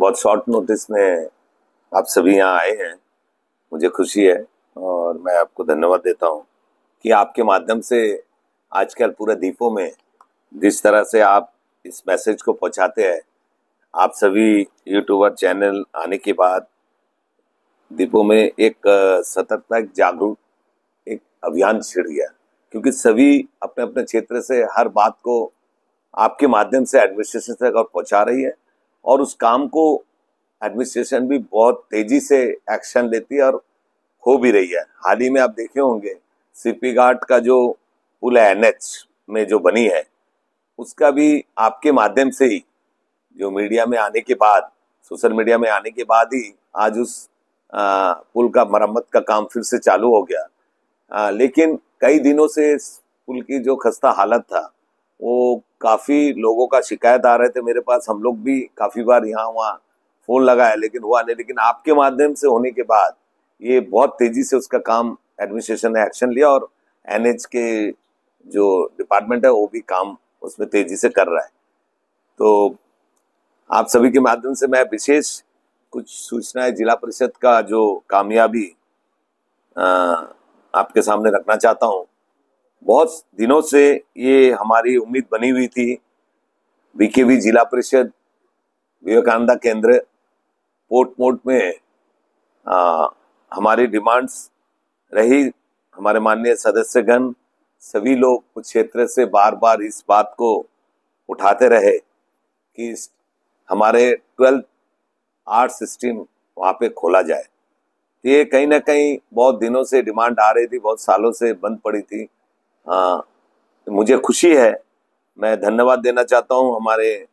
बहुत short notice में आप सभी यहाँ आए हैं। मुझे खुशी है और मैं आपको धन्यवाद देता हूँ कि आपके माध्यम से आजकल पूरे द्वीपों में जिस तरह से आप इस मैसेज को पहुंचाते हैं, आप सभी यूट्यूबर चैनल आने के बाद द्वीपों में एक सतर्कता, एक जागरूक एक अभियान छिड़ गया, क्योंकि सभी अपने अपने क्षेत्र से हर बात को आपके माध्यम से एडमिनिस्ट्रेशन तक और पहुंचा रही है और उस काम को एडमिनिस्ट्रेशन भी बहुत तेजी से एक्शन लेती है और हो भी रही है। हाल ही में आप देखे होंगे सीपी घाट का जो पुल है एनएच में जो बनी है, उसका भी आपके माध्यम से ही जो मीडिया में आने के बाद, सोशल मीडिया में आने के बाद ही आज उस पुल का मरम्मत का काम फिर से चालू हो गया। लेकिन कई दिनों से इस पुल की जो खस्ता हालत था, वो काफी लोगों का शिकायत आ रहे थे मेरे पास। हम लोग भी काफी बार यहाँ वहाँ फोन लगाया लेकिन हुआ नहीं। लेकिन आपके माध्यम से होने के बाद ये बहुत तेजी से उसका काम एडमिनिस्ट्रेशन ने एक्शन लिया और एनएच के जो डिपार्टमेंट है वो भी काम उसमें तेजी से कर रहा है। तो आप सभी के माध्यम से मैं विशेष कुछ सूचनाएं जिला परिषद का जो कामयाबी आपके सामने रखना चाहता हूँ। बहुत दिनों से ये हमारी उम्मीद बनी हुई थी, बीकेबी जिला परिषद विवेकानंद केंद्र पोर्ट में हमारी डिमांड्स रही। हमारे माननीय सदस्यगण सभी लोग उस क्षेत्र से बार बार इस बात को उठाते रहे कि हमारे 12th आर्ट स्ट्रीम वहाँ पे खोला जाए। ये कहीं ना कहीं बहुत दिनों से डिमांड आ रही थी, बहुत सालों से बंद पड़ी थी। मुझे खुशी है, मैं धन्यवाद देना चाहता हूँ हमारे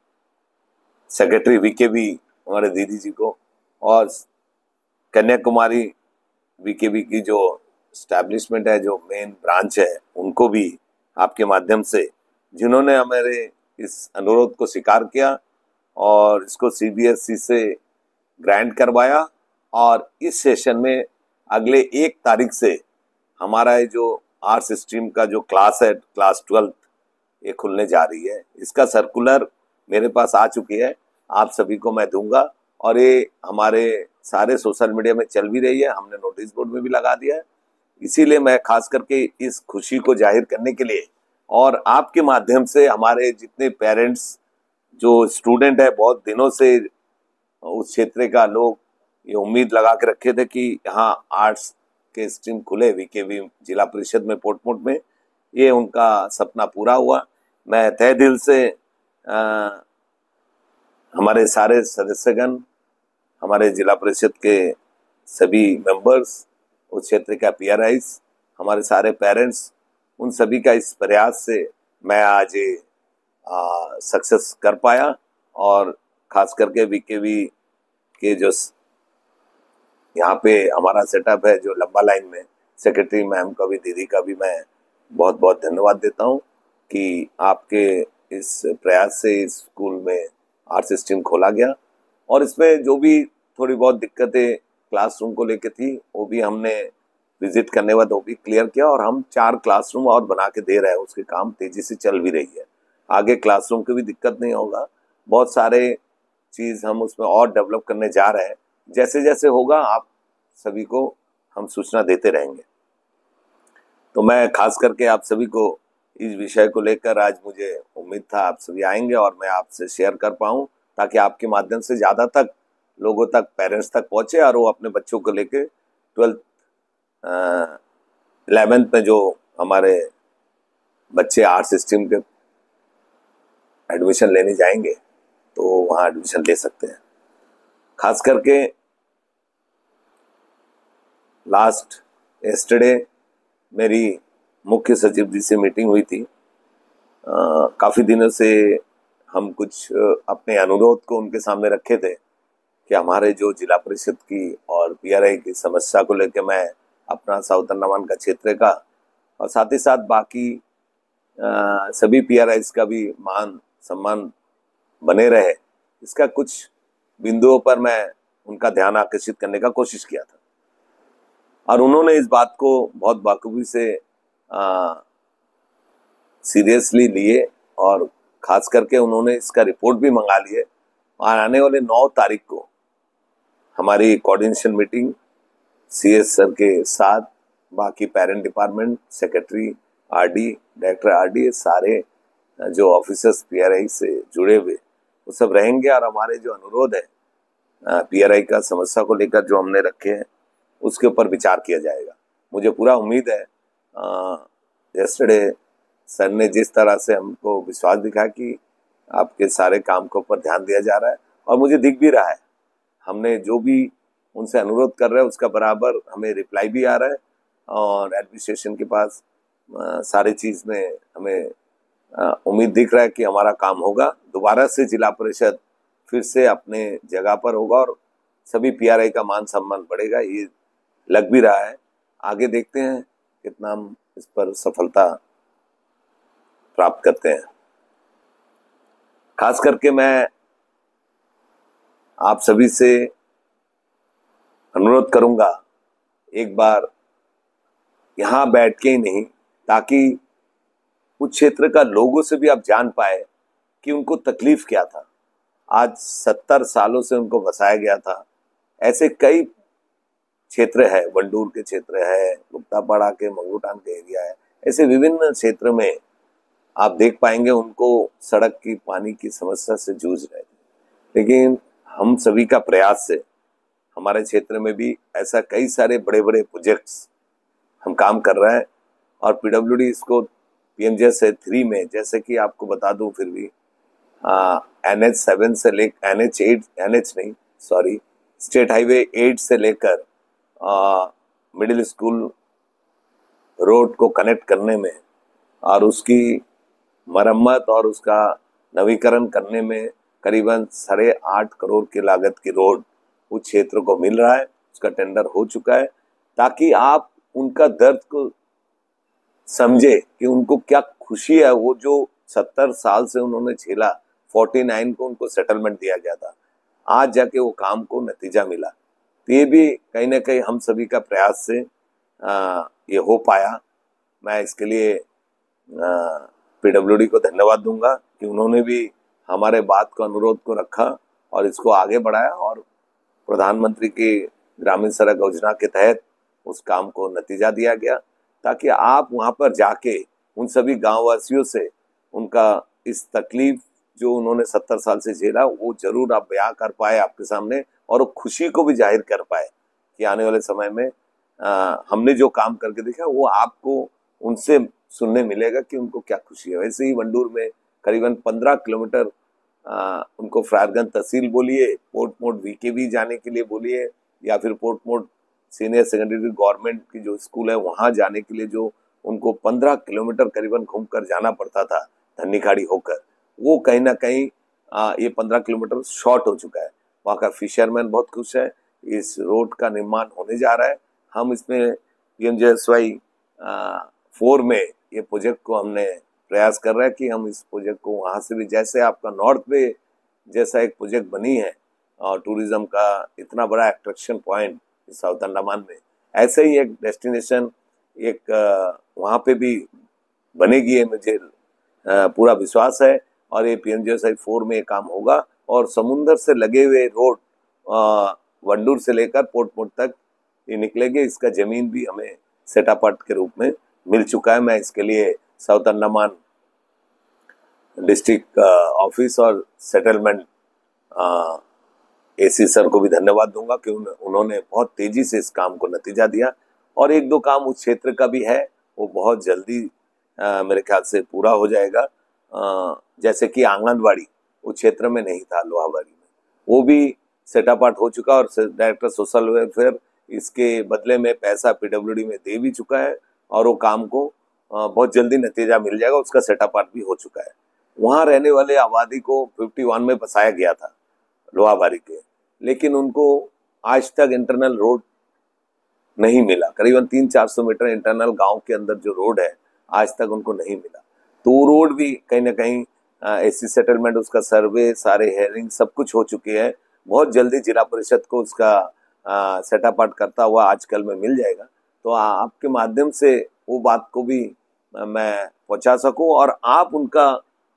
सेक्रेटरी वीकेबी हमारे दीदी जी को और कन्याकुमारी वीकेबी की जो स्टैब्लिशमेंट है, जो मेन ब्रांच है, उनको भी आपके माध्यम से, जिन्होंने हमारे इस अनुरोध को स्वीकार किया और इसको सीबीएसई से ग्रांट करवाया। और इस सेशन में अगले 1 तारीख से हमारा जो आर्ट्स स्ट्रीम का जो क्लास है, क्लास 12th, ये खुलने जा रही है। इसका सर्कुलर मेरे पास आ चुकी है, आप सभी को मैं दूंगा और ये हमारे सारे सोशल मीडिया में चल भी रही है, हमने नोटिस बोर्ड में भी लगा दिया है। इसीलिए मैं खास करके इस खुशी को जाहिर करने के लिए और आपके माध्यम से हमारे जितने पेरेंट्स, जो स्टूडेंट है, बहुत दिनों से उस क्षेत्र का लोग ये उम्मीद लगा के रखे थे कि यहाँ आर्ट्स के स्ट्रीम खुले वीकेबी जिला परिषद में पोर्ट में, ये उनका सपना पूरा हुआ। मैं तहे दिल से हमारे सारे सदस्यगण, हमारे जिला परिषद के सभी मेंबर्स, उस क्षेत्र का पीआरआईस, हमारे सारे पेरेंट्स, उन सभी का इस प्रयास से मैं आज सक्सेस कर पाया। और खास करके बीकेबी के जो यहाँ पे हमारा सेटअप है, जो लंबा लाइन में, सेक्रेटरी मैम का भी, दीदी का भी मैं बहुत बहुत धन्यवाद देता हूँ कि आपके इस प्रयास से इस स्कूल में आर्ट्स स्ट्रीम खोला गया। और इसमें जो भी थोड़ी बहुत दिक्कतें क्लासरूम को लेकर थी, वो भी हमने विजिट करने के बाद वो भी क्लियर किया और हम 4 क्लासरूम और बना के दे रहे हैं। उसके काम तेजी से चल भी रही है। आगे क्लासरूम की भी दिक्कत नहीं होगा, बहुत सारे चीज हम उसमें और डेवलप करने जा रहे हैं। जैसे जैसे होगा आप सभी को हम सूचना देते रहेंगे। तो मैं खास करके आप सभी को इस विषय को लेकर, आज मुझे उम्मीद था आप सभी आएंगे और मैं आपसे शेयर कर पाऊं, ताकि आपके माध्यम से ज्यादा तक लोगों तक, पेरेंट्स तक पहुंचे और वो अपने बच्चों को लेके 12th 11th में जो हमारे बच्चे आर्ट्स स्ट्रीम के एडमिशन लेने जाएंगे तो वहाँ एडमिशन ले सकते हैं। खास करके लास्ट यस्टरडे मेरी मुख्य सचिव जी से मीटिंग हुई थी। काफी दिनों से हम कुछ अपने अनुरोध को उनके सामने रखे थे कि हमारे जो जिला परिषद की और पीआरआई की समस्या को लेकर मैं अपना साउथ अंडमान का क्षेत्र का और साथ ही साथ बाकी सभी पीआरआईस का भी मान सम्मान बने रहे, इसका कुछ बिंदुओं पर मैं उनका ध्यान आकर्षित करने का कोशिश किया था। और उन्होंने इस बात को बहुत बाखूबी से सीरियसली लिए और खास करके उन्होंने इसका रिपोर्ट भी मंगा लिए और आने वाले 9 तारीख को हमारी कोऑर्डिनेशन मीटिंग CS सर के साथ, बाकी parent department, secretary, RD, director RD, सारे जो ऑफिसर्स PRI से जुड़े हुए वो सब रहेंगे। और हमारे जो अनुरोध है PRI का समस्या को लेकर जो हमने रखे हैं उसके ऊपर विचार किया जाएगा। मुझे पूरा उम्मीद है यस्टरडे सर ने जिस तरह से हमको विश्वास दिखाया कि आपके सारे काम के ऊपर ध्यान दिया जा रहा है, और मुझे दिख भी रहा है, हमने जो भी उनसे अनुरोध कर रहे हैं उसका बराबर हमें रिप्लाई भी आ रहा है, और एडमिनिस्ट्रेशन के पास सारी चीज में हमें उम्मीद दिख रहा है कि हमारा काम होगा। दोबारा से जिला परिषद फिर से अपने जगह पर होगा और सभी PRI का मान सम्मान बढ़ेगा, ये लग भी रहा है। आगे देखते हैं कितना हम इस पर सफलता प्राप्त करते हैं। खास करके मैं आप सभी से अनुरोध करूंगा, एक बार यहां बैठ के ही नहीं, ताकि उस क्षेत्र का लोगों से भी आप जान पाए कि उनको तकलीफ क्या था। आज 70 सालों से उनको बसाया गया था। ऐसे कई क्षेत्र है, वंडूर के क्षेत्र है, गुप्तापाड़ा के मंगूटान के एरिया है, ऐसे विभिन्न क्षेत्र में आप देख पाएंगे उनको सड़क की, पानी की समस्या से जूझ रहे थे। लेकिन हम सभी का प्रयास से हमारे क्षेत्र में भी ऐसा कई सारे बड़े बड़े प्रोजेक्ट्स हम काम कर रहे हैं, और PWD इसको PMJS3 में, जैसे कि आपको बता दूं फिर भी, NH7 से लेकर NH8 स्टेट हाईवे 8 से लेकर मिडिल स्कूल रोड को कनेक्ट करने में और उसकी मरम्मत और उसका नवीकरण करने में करीबन 8.5 करोड़ की लागत की रोड उस क्षेत्र को मिल रहा है। उसका टेंडर हो चुका है, ताकि आप उनका दर्द को समझे कि उनको क्या खुशी है। वो जो 70 साल से उन्होंने झेला, 49 को उनको सेटलमेंट दिया गया था, आज जाके वो काम को नतीजा मिला। तो ये भी कहीं ना कहीं हम सभी का प्रयास से ये हो पाया। मैं इसके लिए PWD को धन्यवाद दूंगा कि उन्होंने भी हमारे बात को, अनुरोध को रखा और इसको आगे बढ़ाया, और प्रधानमंत्री की ग्रामीण सड़क योजना के तहत उस काम को नतीजा दिया गया, ताकि आप वहां पर जाके उन सभी गांववासियों से उनका इस तकलीफ जो उन्होंने 70 साल से झेला वो जरूर आप बयां कर पाए आपके सामने, और वो खुशी को भी जाहिर कर पाए कि आने वाले समय में हमने जो काम करके देखा वो आपको उनसे सुनने मिलेगा कि उनको क्या खुशी है। वैसे ही वंडूर में करीबन 15 किलोमीटर उनको फ्रायरगंज तहसील बोलिए, पोर्ट मोड VKV जाने के लिए बोलिए, या फिर port mode senior secondary government की जो स्कूल है वहां जाने के लिए जो उनको 15 किलोमीटर करीबन घूमकर जाना पड़ता था धन्नीखाड़ी होकर, वो कहीं ना कहीं ये 15 किलोमीटर शॉर्ट हो चुका है। वहाँ का फिशरमैन बहुत खुश है। इस रोड का निर्माण होने जा रहा है। हम इसमें PMJSY 4 में ये प्रोजेक्ट को हमने प्रयास कर रहे हैं कि हम इस प्रोजेक्ट को वहाँ से भी, जैसे आपका नॉर्थ पे जैसा एक प्रोजेक्ट बनी है और टूरिज्म का इतना बड़ा अट्रैक्शन पॉइंट साउथ अंडमान में, ऐसे ही एक डेस्टिनेशन एक वहाँ पे भी बनेगी है, मुझे पूरा विश्वास है। और ये PMJSY 4 में ये काम होगा, और समुन्द्र से लगे हुए रोड वंडूर से लेकर पोर्ट मोड तक ये निकलेंगे। इसका जमीन भी हमें सेटापार्ट के रूप में मिल चुका है। मैं इसके लिए साउथ अंडमान डिस्ट्रिक्ट ऑफिस और सेटलमेंट AC सर को भी धन्यवाद दूंगा कि उन्होंने बहुत तेजी से इस काम को नतीजा दिया, और 1-2 काम उस क्षेत्र का भी है वो बहुत जल्दी मेरे ख्याल से पूरा हो जाएगा। जैसे कि आंगनबाड़ी उस क्षेत्र में नहीं था, लोहाबाड़ी में, वो भी सेटअपार्ट हो चुका, और डायरेक्टर सोशल वेलफेयर इसके बदले में पैसा PWD में दे भी चुका है, और वो काम को बहुत जल्दी नतीजा मिल जाएगा। उसका सेटअपार्ट भी हो चुका है। वहाँ रहने वाले आबादी को 51 में बसाया गया था लोहाबाड़ी के, लेकिन उनको आज तक इंटरनल रोड नहीं मिला। करीबन 300-400 मीटर इंटरनल गांव के अंदर जो रोड है आज तक उनको नहीं मिला। तो वो रोड भी कहीं ना कहीं AC सेटलमेंट, उसका सर्वे, सारे हेयरिंग सब कुछ हो चुके हैं। बहुत जल्दी जिला परिषद को उसका सेटअपार्ट करता हुआ आजकल में मिल जाएगा। तो आपके माध्यम से वो बात को भी मैं पहुंचा सकूं, और आप उनका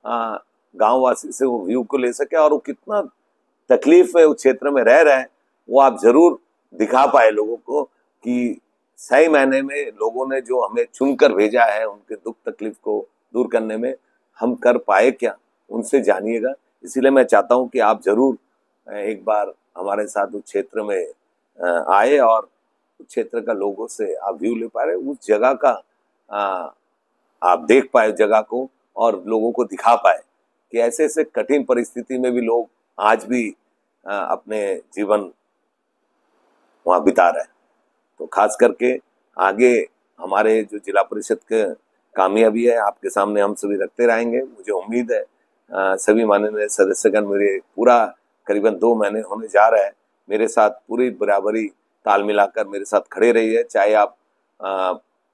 गांववासी से वो व्यू को ले सके, और वो कितना तकलीफ में उस क्षेत्र में रह रहे हैं, वो आप जरूर दिखा पाए लोगों को कि सही मायने में लोगों ने जो हमें चुनकर भेजा है उनके दुख तकलीफ को दूर करने में हम कर पाए क्या, उनसे जानिएगा। इसीलिए मैं चाहता हूं कि आप जरूर एक बार हमारे साथ उस क्षेत्र में आए और उस क्षेत्र का लोगों से आप व्यू ले पा रहे, उस जगह का आप देख पाए जगह को और लोगों को दिखा पाए कि ऐसे ऐसे कठिन परिस्थिति में भी लोग आज भी अपने जीवन वहां बिता रहे हैं। तो खास करके आगे हमारे जो जिला परिषद के कामयाबी है आपके सामने हम सभी रखते रहेंगे। मुझे उम्मीद है सभी माननीय सदस्यगण मेरे पूरा करीबन 2 महीने होने जा रहा है, मेरे साथ पूरी बराबरी ताल मिलाकर मेरे साथ खड़े रहिए। चाहे आप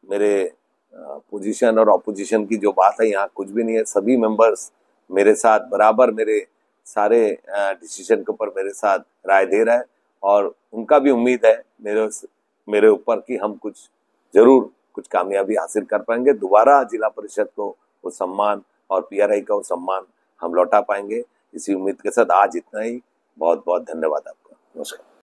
मेरे पोजीशन और ऑपोजिशन की जो बात है यहाँ कुछ भी नहीं है, सभी मेंबर्स मेरे साथ बराबर मेरे सारे डिसीजन के ऊपर मेरे साथ राय दे रहा है और उनका भी उम्मीद है मेरे ऊपर कि हम कुछ जरूर कुछ कामयाबी हासिल कर पाएंगे। दोबारा जिला परिषद को वो सम्मान और पीआरआई का वो सम्मान हम लौटा पाएंगे। इसी उम्मीद के साथ आज इतना ही। बहुत बहुत धन्यवाद आपका। नमस्कार।